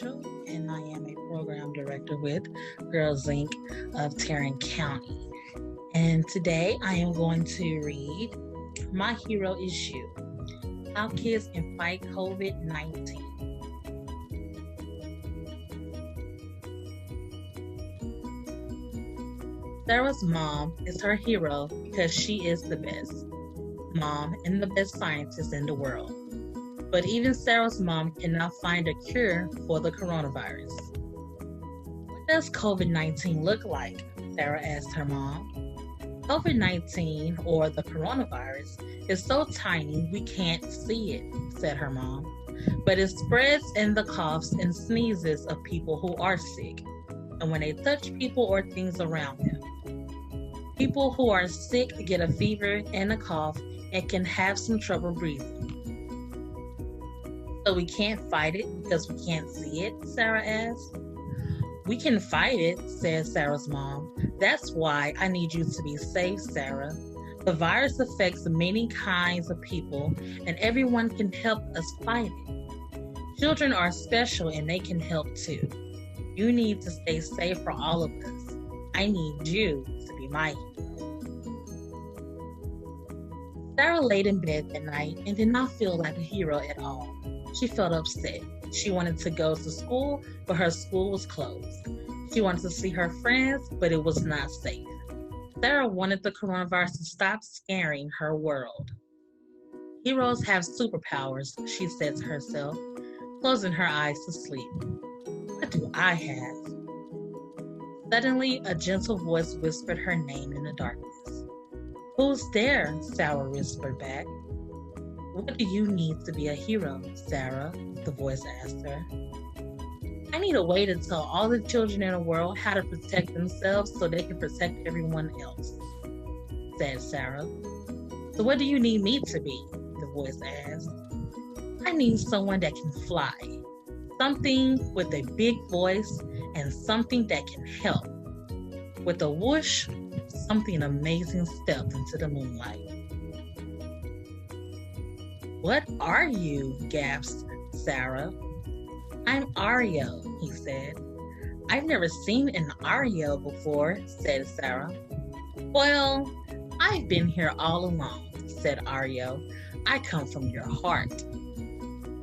Rachel, and I am a program director with Girls Inc. of Tarrant County. And today I am going to read My Hero Is You, How Kids Can Fight COVID-19. Sarah's mom is her hero because she is the best mom and the best scientist in the world. But even Sarah's mom cannot find a cure for the coronavirus. What does COVID-19 look like? Sarah asked her mom. COVID-19, or the coronavirus, is so tiny we can't see it, said her mom. But it spreads in the coughs and sneezes of people who are sick, and when they touch people or things around them. People who are sick get a fever and a cough and can have some trouble breathing. So we can't fight it because we can't see it? Sarah asked. We can fight it, said Sarah's mom. That's why I need you to be safe, Sarah. The virus affects many kinds of people, and everyone can help us fight it. Children are special and they can help too. You need to stay safe for all of us. I need you to be my hero. Sarah laid in bed that night and did not feel like a hero at all. She felt upset. She wanted to go to school, but her school was closed. She wanted to see her friends, but it was not safe. Sarah wanted the coronavirus to stop scaring her world. Heroes have superpowers, she said to herself, closing her eyes to sleep. What do I have? Suddenly, a gentle voice whispered her name in the darkness. Who's there? Sarah whispered back. What do you need to be a hero, Sarah? The voice asked her. I need a way to tell all the children in the world how to protect themselves so they can protect everyone else, said Sarah. So what do you need me to be? The voice asked. I need someone that can fly, something with a big voice and something that can help. With a whoosh, something amazing stepped into the moonlight. What are you? Gasped Sarah. I'm Ariel, he said. I've never seen an Ariel before, said Sarah. Well, I've been here all along, said Ariel. I come from your heart.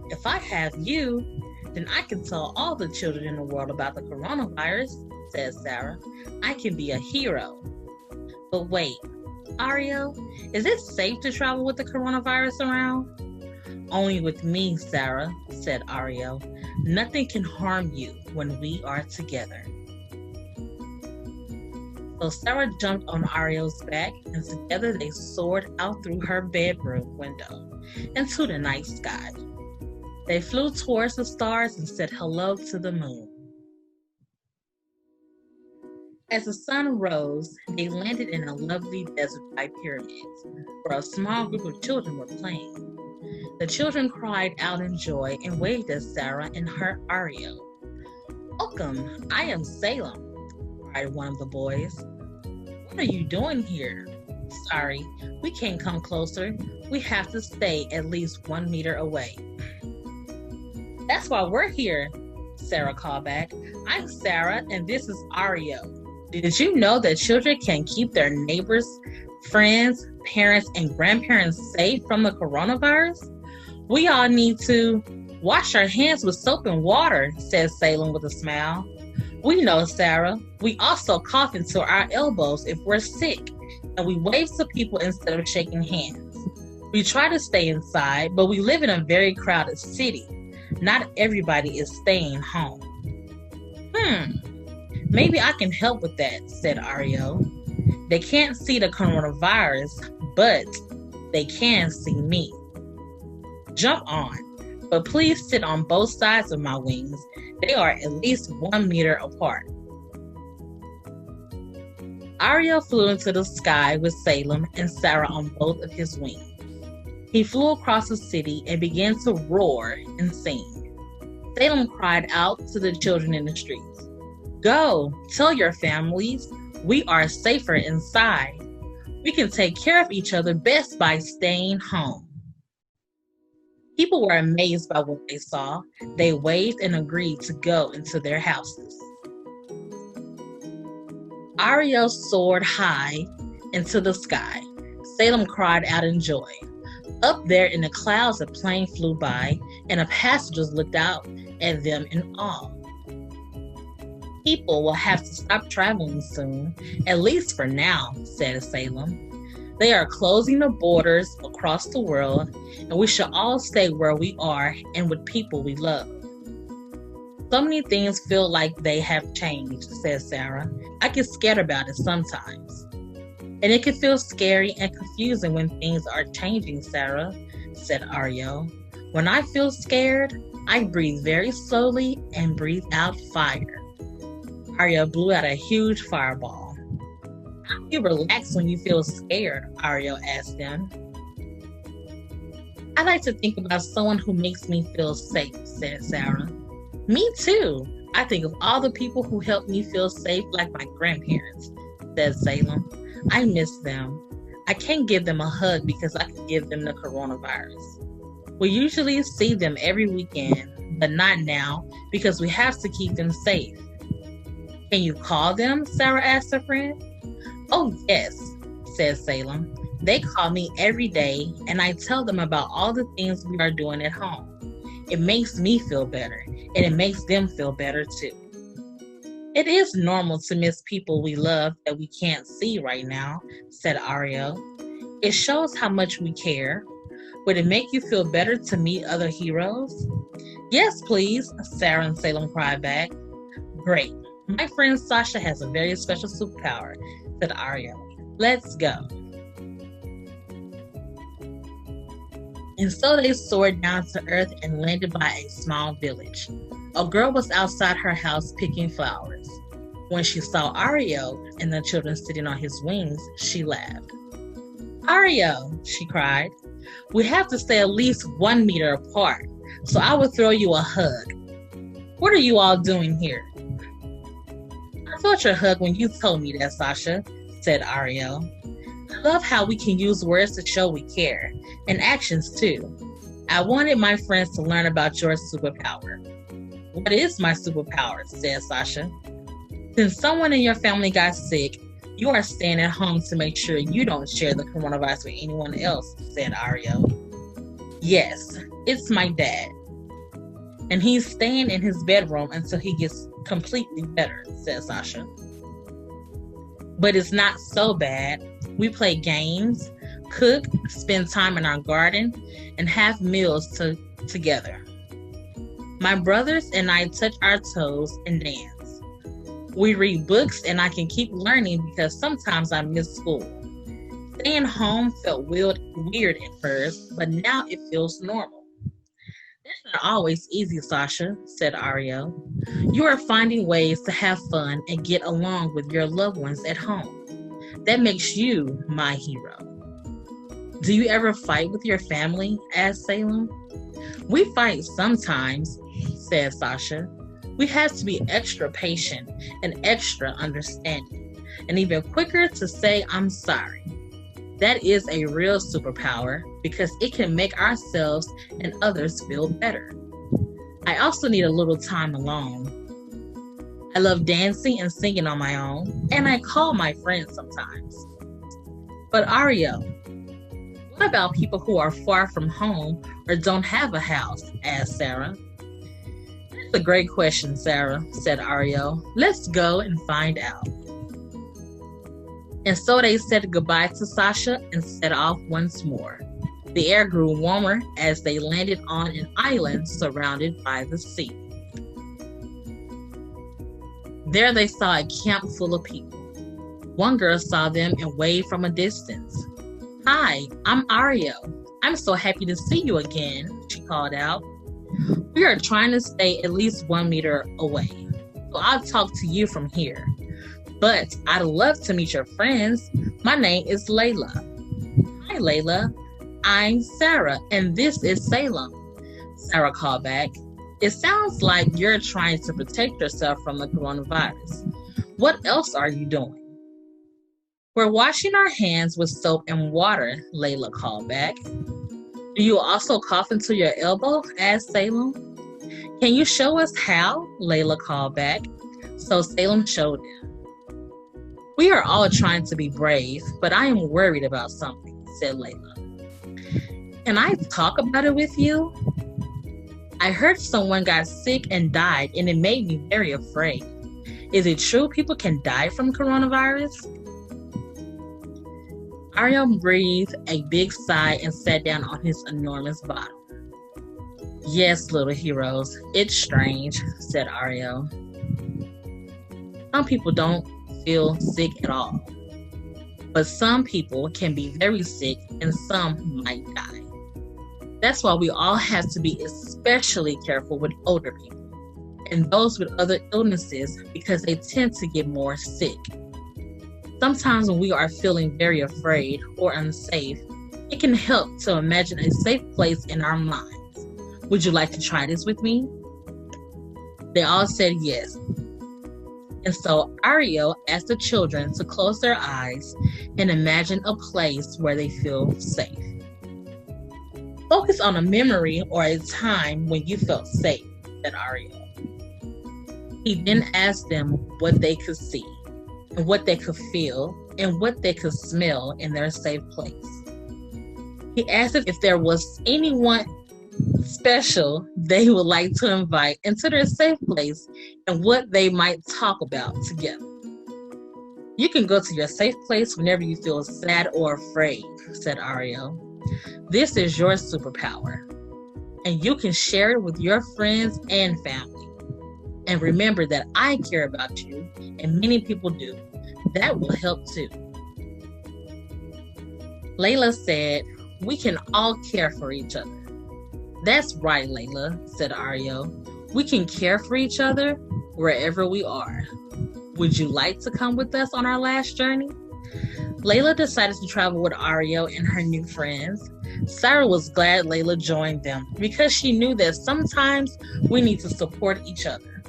If I have you, then I can tell all the children in the world about the coronavirus, said Sarah. I can be a hero. But wait, Ariel, is it safe to travel with the coronavirus around? Only with me, Sarah, said Ariel. Nothing can harm you when we are together. So Sarah jumped on Ariel's back, and together they soared out through her bedroom window into the night sky. They flew towards the stars and said hello to the moon. As the sun rose, they landed in a lovely desert by pyramids, where a small group of children were playing. The children cried out in joy and waved at Sarah and her Ariel. Welcome, I am Salem, cried one of the boys. What are you doing here? Sorry, we can't come closer. We have to stay at least 1 meter away. That's why we're here, Sarah called back. I'm Sarah and this is Ariel. Did you know that children can keep their neighbors, friends, parents, and grandparents safe from the coronavirus? We all need to wash our hands with soap and water, said Salem with a smile. We know, Sarah. We also cough into our elbows if we're sick, and we wave to people instead of shaking hands. We try to stay inside, but we live in a very crowded city. Not everybody is staying home. Maybe I can help with that, said Ariel. They can't see the coronavirus, but they can see me. Jump on, but please sit on both sides of my wings. They are at least 1 meter apart. Ariel flew into the sky with Salem and Sarah on both of his wings. He flew across the city and began to roar and sing. Salem cried out to the children in the streets. Go, tell your families, we are safer inside. We can take care of each other best by staying home. People were amazed by what they saw. They waved and agreed to go into their houses. Ariel soared high into the sky. Salem cried out in joy. Up there in the clouds, a plane flew by, and the passengers looked out at them in awe. People will have to stop traveling soon, at least for now, said Salem. They are closing the borders across the world, and we should all stay where we are and with people we love. So many things feel like they have changed, said Sarah. I get scared about it sometimes. And it can feel scary and confusing when things are changing, Sarah, said Ariel. When I feel scared, I breathe very slowly and breathe out fire. Ariel blew out a huge fireball. How do you relax when you feel scared? Ariel asked them. I like to think about someone who makes me feel safe, said Sarah. Me too. I think of all the people who helped me feel safe, like my grandparents, said Salem. I miss them. I can't give them a hug because I could give them the coronavirus. We usually see them every weekend, but not now because we have to keep them safe. Can you call them? Sarah asked her friend. Oh, yes, said Salem. They call me every day, and I tell them about all the things we are doing at home. It makes me feel better, and it makes them feel better too. It is normal to miss people we love that we can't see right now, said Ariel. It shows how much we care. Would it make you feel better to meet other heroes? Yes, please, Sarah and Salem cried back. Great. My friend Sasha has a very special superpower, said Ariel. Let's go. And so they soared down to earth and landed by a small village. A girl was outside her house picking flowers. When she saw Ariel and the children sitting on his wings, she laughed. Ariel, she cried, we have to stay at least 1 meter apart, so I will throw you a hug. What are you all doing here? I felt your hug when you told me that, Sasha, said Ariel. I love how we can use words to show we care, and actions too. I wanted my friends to learn about your superpower. What is my superpower? Said Sasha. Since someone in your family got sick, you are staying at home to make sure you don't share the coronavirus with anyone else, said Ariel. Yes, it's my dad. And he's staying in his bedroom until he gets completely better, said Sasha. But it's not so bad. We play games, cook, spend time in our garden, and have meals together. My brothers and I touch our toes and dance. We read books and I can keep learning because sometimes I miss school. Staying home felt weird at first, but now it feels normal. That's not always easy, Sasha, said Ariel. You are finding ways to have fun and get along with your loved ones at home. That makes you my hero. Do you ever fight with your family? Asked Salem. We fight sometimes, said Sasha. We have to be extra patient and extra understanding, and even quicker to say I'm sorry. That is a real superpower because it can make ourselves and others feel better. I also need a little time alone. I love dancing and singing on my own, and I call my friends sometimes. But Ariel, what about people who are far from home or don't have a house? Asked Sarah. That's a great question, Sarah, said Ariel. Let's go and find out. And so they said goodbye to Sasha and set off once more. The air grew warmer as they landed on an island surrounded by the sea. There they saw a camp full of people. One girl saw them and waved from a distance. Hi, I'm Ariel. I'm so happy to see you again, she called out. We are trying to stay at least 1 meter away, so I'll talk to you from here. But I'd love to meet your friends. My name is Layla. Hi, Layla. I'm Sarah, and this is Salem. Sarah called back. It sounds like you're trying to protect yourself from the coronavirus. What else are you doing? We're washing our hands with soap and water, Layla called back. Do you also cough into your elbow? Asked Salem. Can you show us how? Layla called back. So Salem showed him. We are all trying to be brave, but I am worried about something, said Layla. Can I talk about it with you? I heard someone got sick and died, and it made me very afraid. Is it true people can die from coronavirus? Ario breathed a big sigh and sat down on his enormous bottle. Yes, little heroes, it's strange, said Ario. Some people don't feel sick at all, but some people can be very sick and some might die. That's why we all have to be especially careful with older people and those with other illnesses because they tend to get more sick. Sometimes when we are feeling very afraid or unsafe, it can help to imagine a safe place in our minds. Would you like to try this with me? They all said yes. And so Ario asked the children to close their eyes and imagine a place where they feel safe. Focus on a memory or a time when you felt safe, said Ario. He then asked them what they could see, and what they could feel, and what they could smell in their safe place. He asked if there was anyone special they would like to invite into their safe place and what they might talk about together. You can go to your safe place whenever you feel sad or afraid, said Ario. This is your superpower, and you can share it with your friends and family. And remember that I care about you, and many people do. That will help too. Layla said, we can all care for each other. That's right, Layla, said Ario. We can care for each other wherever we are. Would you like to come with us on our last journey? Layla decided to travel with Ario and her new friends. Sarah was glad Layla joined them because she knew that sometimes we need to support each other.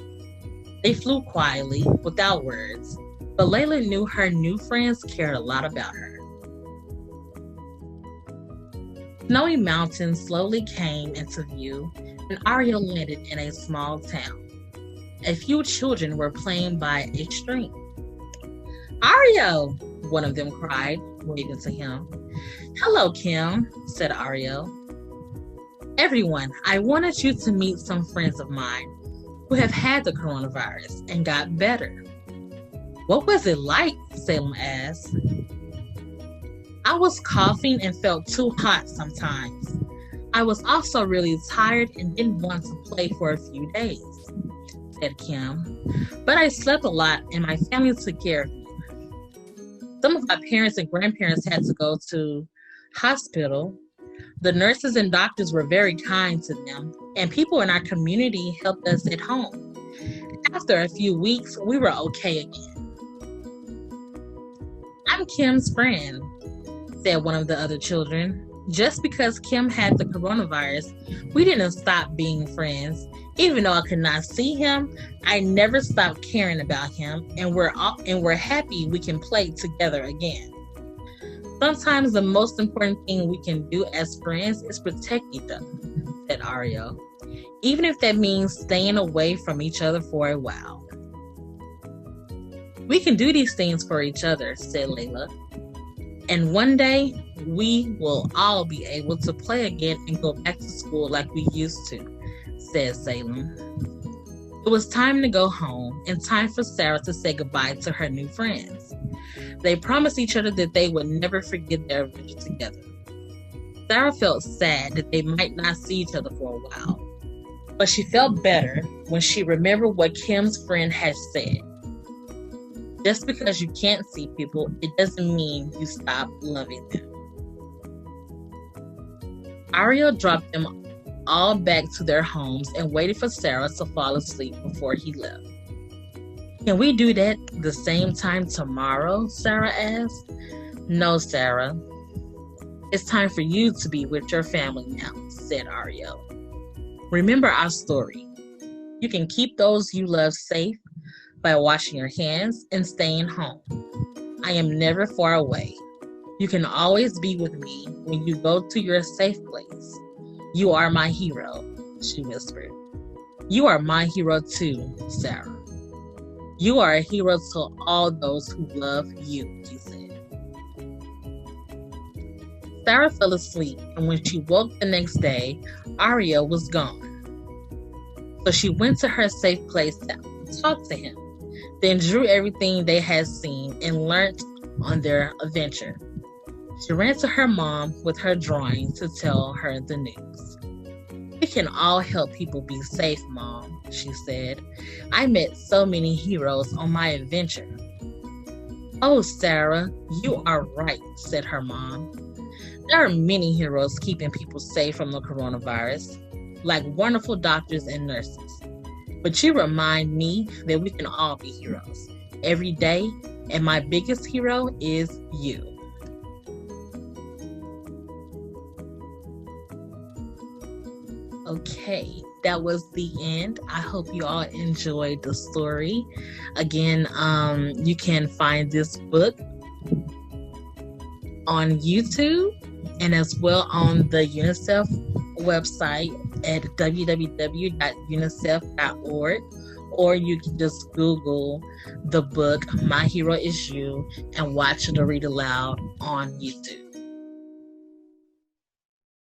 They flew quietly, without words, but Layla knew her new friends cared a lot about her. Snowy mountains slowly came into view, and Ario landed in a small town. A few children were playing by a stream. Ario, one of them cried, waving to him. Hello, Kim, said Ario. Everyone, I wanted you to meet some friends of mine who have had the coronavirus and got better. What was it like? Salem asked. I was coughing and felt too hot sometimes. I was also really tired and didn't want to play for a few days, said Kim. But I slept a lot and my family took care of me. Some of my parents and grandparents had to go to hospital. The nurses and doctors were very kind to them, and people in our community helped us at home. After a few weeks, we were okay again. I'm Kim's friend, said one of the other children. Just because Kim had the coronavirus, we didn't stop being friends. Even though I could not see him, I never stopped caring about him, and we're happy we can play together again. Sometimes the most important thing we can do as friends is protect each other, said Ario, even if that means staying away from each other for a while. We can do these things for each other, said Layla. And one day, we will all be able to play again and go back to school like we used to, said Salem. It was time to go home and time for Sarah to say goodbye to her new friends. They promised each other that they would never forget their adventure together. Sarah felt sad that they might not see each other for a while, but she felt better when she remembered what Kim's friend had said. Just because you can't see people, it doesn't mean you stop loving them. Ario dropped them all back to their homes and waited for Sarah to fall asleep before he left. Can we do that the same time tomorrow? Sarah asked. No, Sarah. It's time for you to be with your family now, said Ario. Remember our story. You can keep those you love safe by washing your hands and staying home. I am never far away. You can always be with me when you go to your safe place. You are my hero, she whispered. You are my hero too, Sarah. You are a hero to all those who love you, he said. Sarah fell asleep, and when she woke the next day, Aria was gone. So she went to her safe place to talk to him, then drew everything they had seen and learned on their adventure. She ran to her mom with her drawing to tell her the news. We can all help people be safe, Mom, she said. I met so many heroes on my adventure. Oh, Sarah, you are right, said her mom. There are many heroes keeping people safe from the coronavirus, like wonderful doctors and nurses. But you remind me that we can all be heroes every day, and my biggest hero is you. Okay, that was the end. I hope you all enjoyed the story. Again, you can find this book on YouTube and as well on the UNICEF website at www.unicef.org, or you can just Google the book My Hero Is You and watch the read aloud on YouTube.